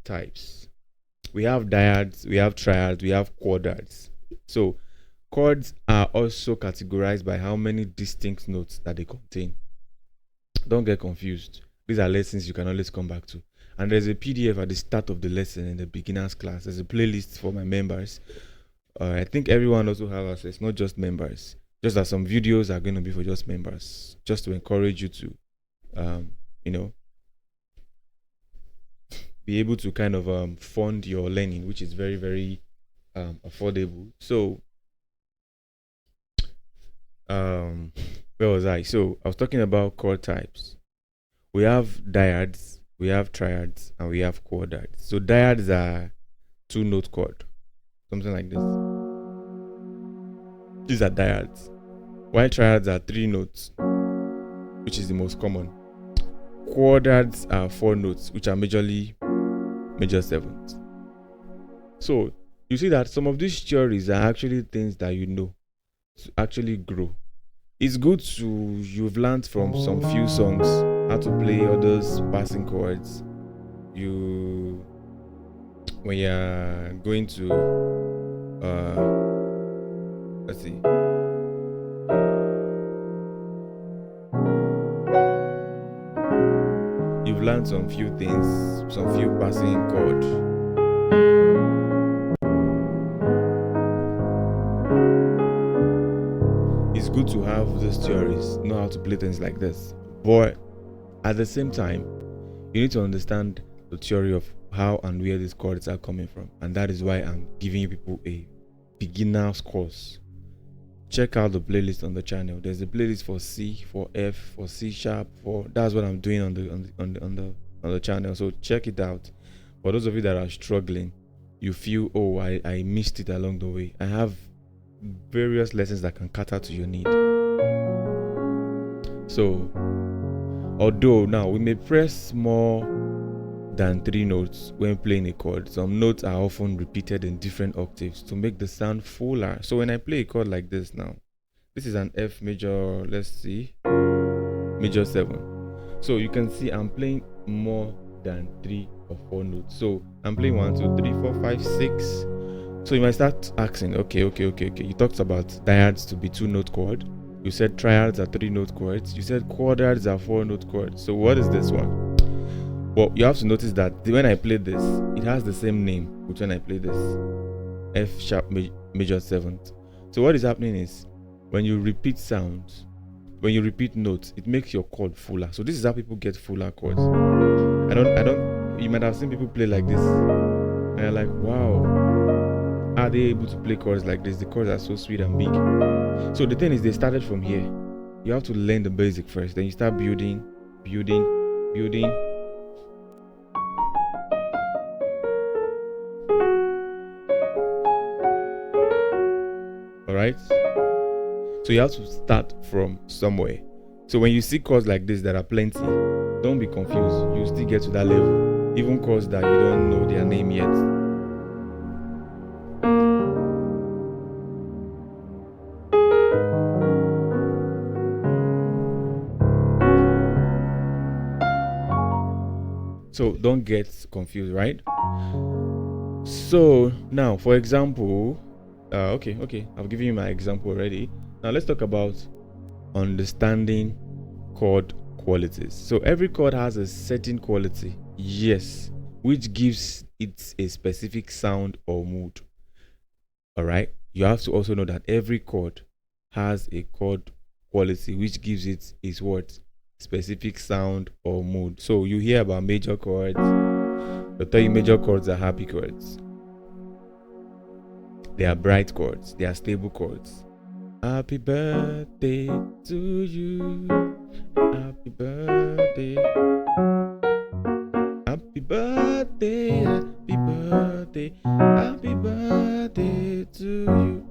types. We have dyads, we have triads, we have quadrats. So chords are also categorized by how many distinct notes that they contain. Don't get confused. These are lessons you can always come back to. And there's a PDF at the start of the lesson in the beginners class. There's a playlist for my members. I think everyone also have access, not just members. Just that some videos are going to be for just members, just to encourage you to, be able to kind of fund your learning, which is very, very affordable. So, where was I? So I was talking about chord types. We have dyads, we have triads, and we have quadrats. So dyads are 2-note chord, something like this. These are dyads. While triads are 3 notes, which is the most common. Quadrats are 4 notes, which are majorly major sevenths. So you see that some of these theories are actually things that you know to actually grow. It's good you've learned from some few songs how to play all those passing chords. When you're going to let's see. You've learned some few things, some few passing chords. It's good to have those theories, know how to play things like this. But at the same time, you need to understand the theory of how and where these chords are coming from. And that is why I'm giving you people a beginner's course. Check out the playlist on the channel. There's a playlist for C, for F, for C sharp, that's what I'm doing on the channel. So check it out. For those of you that are struggling, you feel, oh, I missed it along the way, I have various lessons that can cater to your need. So although now we may press more than 3 notes when playing a chord, some notes are often repeated in different octaves to make the sound fuller. So when I play a chord like this now, this is an F major, let's see, major 7. So you can see I'm playing more than 3 or 4 notes. So I'm playing 1, 2, 3, 4, 5, 6. So you might start asking, okay. You talked about dyads to be 2-note chord. You said triads are 3-note chords. You said quadrats are 4-note chords. So what is this one? Well, you have to notice that when I play this, it has the same name with when I play this F sharp major 7th. So what is happening is when you repeat sounds, when you repeat notes, it makes your chord fuller. So this is how people get fuller chords. You might have seen people play like this and you're like, wow, are they able to play chords like this? The chords are so sweet and big. So the thing is, they started from here. You have to learn the basic first, then you start building. Alright? So you have to start from somewhere. So when you see chords like this that are plenty, don't be confused. You still get to that level. Even chords that you don't know their name yet. So don't get confused, right? So now, for example, okay, I've given you my example already. Now let's talk about understanding chord qualities. So every chord has a certain quality, yes, which gives it a specific sound or mood. All right. You have to also know that every chord has a chord quality which gives it its what? Specific sound or mood. So you hear about major chords. They'll tell you major chords are happy chords. They are bright chords. They are stable chords. Happy birthday to you. Happy birthday. Happy birthday. Happy birthday. Happy birthday to you.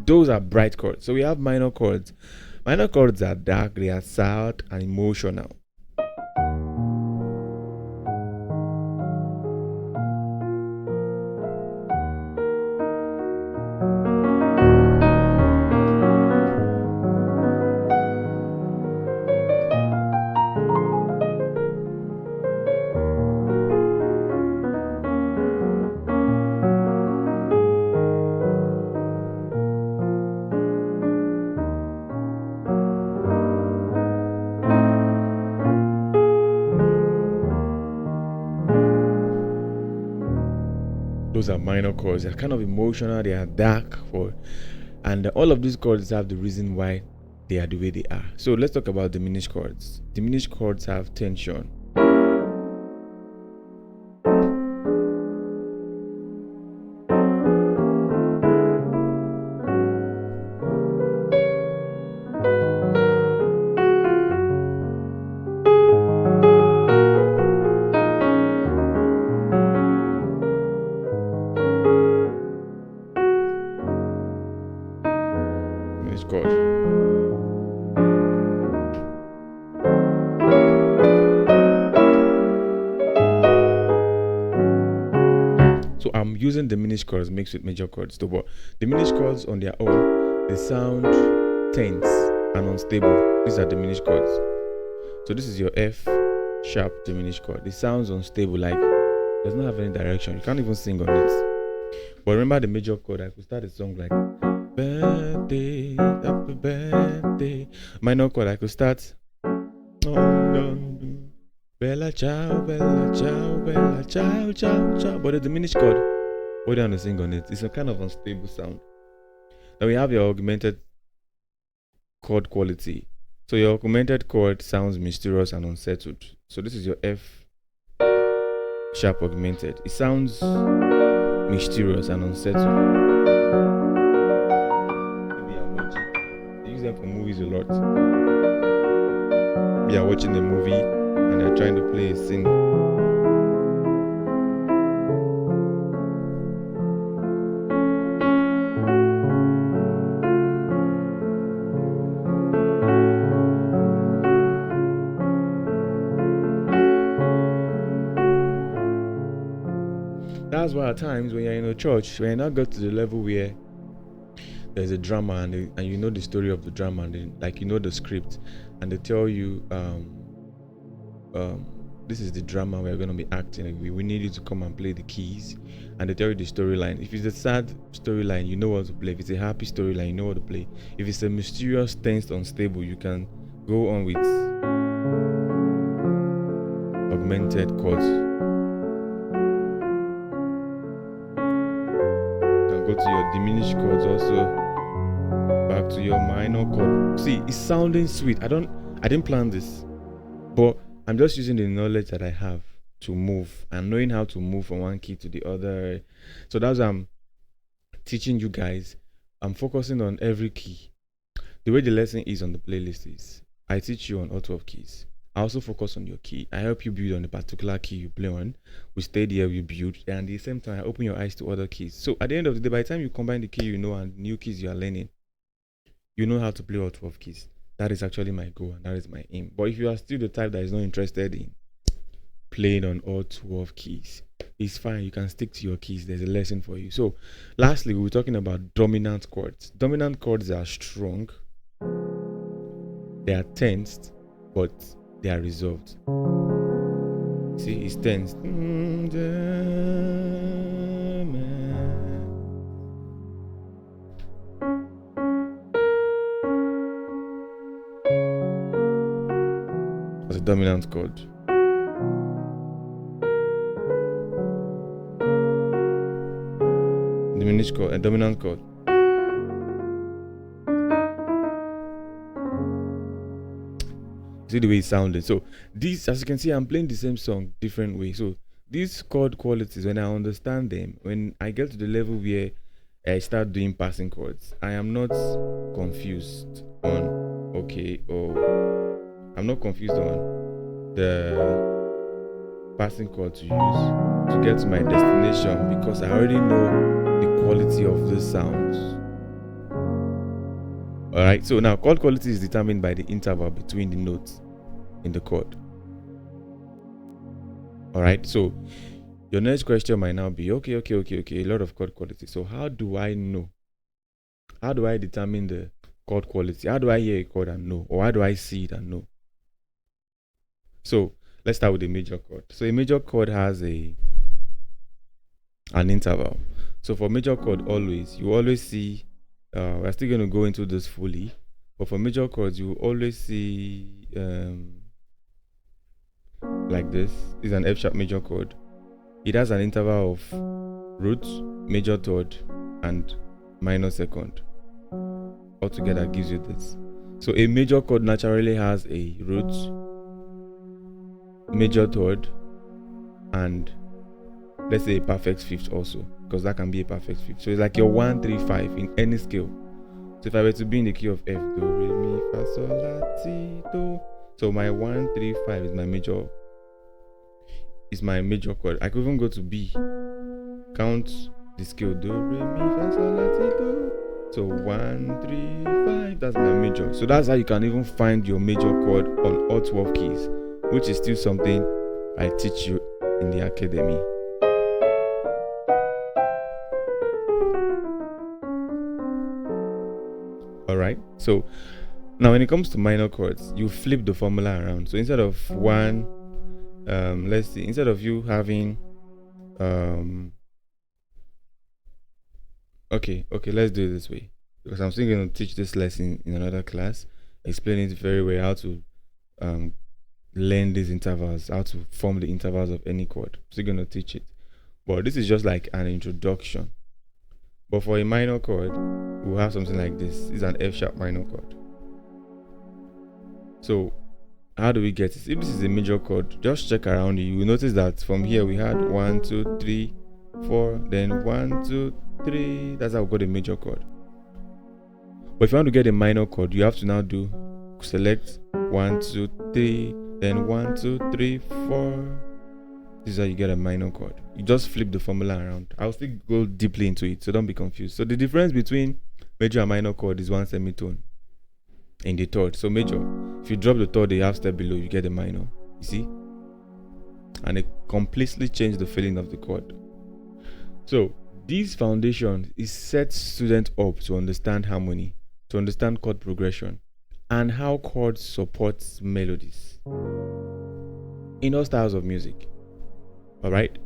Those are bright chords. So we have minor chords. Minor chords are dark, they are sad and emotional. those are minor chords. They're kind of emotional, they are dark, and all of these chords have the reason why they are the way they are. So let's talk about diminished chords. Diminished chords have tension. Diminished chord. So I'm using diminished chords mixed with major chords. But diminished chords on their own, they sound tense and unstable. These are diminished chords. So this is your F sharp diminished chord. It sounds unstable, like does not have any direction. You can't even sing on it. But remember the major chord, I could start a song like birthday, happy birthday. Minor chord, I could start Bella ciao, bella ciao, bella ciao, ciao, ciao. But the diminished chord, what do you want to sing on it? It's a kind of unstable sound. Now we have your augmented chord quality. So your augmented chord sounds mysterious and unsettled. So this is your F sharp augmented. It sounds mysterious and unsettled. Maybe I'm watching. They use them for movies a lot. We are watching a movie and they're trying to play a scene. That's why at times when you're in a church, when you now get to the level where there's a drama and you know the story of the drama and like you know the script, and they tell you this is the drama we're going to be acting. We need you to come and play the keys, and they tell you the storyline. If it's a sad storyline, you know what to play. If it's a happy storyline, you know what to play. If it's a mysterious, tense, unstable, you can go on with augmented chords. You can go to your diminished chords also, back to your minor chord. See, it's sounding sweet. I didn't plan this, but I'm just using the knowledge that I have to move and knowing how to move from one key to the other. So that's what I'm teaching you guys. I'm focusing on every key. The way the lesson is on the playlist is I teach you on all 12 keys. I also focus on your key. I help you build on the particular key you play on. We stay there, we build, and at the same time I open your eyes to other keys. So at the end of the day, by the time you combine the key you know and new keys you are learning, you know how to play all 12 keys. That is actually my goal and that is my aim. But if you are still the type that is not interested in playing on all 12 keys, it's fine. You can stick to your keys. There's a lesson for you. So lastly, we were talking about dominant chords. Dominant chords are strong. They are tensed, but they are resolved. See, it's tensed. That's a dominant chord. Diminished chord and dominant chord. See the way it sounded. So these, as you can see, I'm playing the same song different way. So these chord qualities, when I understand them, when I get to the level where I start doing passing chords, I am not confused on I'm not confused on the passing chord to use to get to my destination, because I already know the quality of the sounds. Alright, so now chord quality is determined by the interval between the notes in the chord. Alright, so your next question might now be, okay, a lot of chord quality. So how do I know? How do I determine the chord quality? How do I hear a chord and know? Or how do I see it and know? So let's start with a major chord. So a major chord has an interval. So for major chord, you always see, we're still going to go into this fully, but for major chords, you will always see like this. This is an F sharp major chord. It has an interval of root, major third, and minor second. Altogether gives you this. So a major chord naturally has a root, major third, and let's say a perfect fifth also, because that can be a perfect fifth. So it's like your 1, 3, 5 in any scale. So if I were to be in the key of F, do, re, mi, fa, sol, la, ti, do. So my 1, 3, 5 is my major chord. I could even go to B. Count the scale, do, re, mi, fa, sol, la, ti, do. So 1, 3, 5, that's my major. So that's how you can even find your major chord on all 12 keys, which is still something I teach you in the academy. Alright, so now when it comes to minor chords, you flip the formula around. So instead of one, let's see, instead of you having okay, let's do it this way, because I'm still going to teach this lesson in another class, explain it very well, how to learn these intervals, how to form the intervals of any chord. I'm still going to teach it, but this is just like an introduction. But for a minor chord, we'll have something like this. This is an F sharp minor chord. So how do we get it? If this is a major chord, just check around you. You will notice that from here we had 1, 2, 3, 4, then 1, 2, 3. That's how we got a major chord. But if you want to get a minor chord, you have to now select 1, 2, 3, then 1, 2, 3, 4. This is how you get a minor chord. You just flip the formula around. I'll still go deeply into it, so don't be confused. So the difference between major and minor chord is 1 semitone in the third. So major, if you drop the third a half step below, you get a minor. You see? And it completely changed the feeling of the chord. So this foundation is set students up to understand harmony, to understand chord progression, and how chords supports melodies in all styles of music. Alright,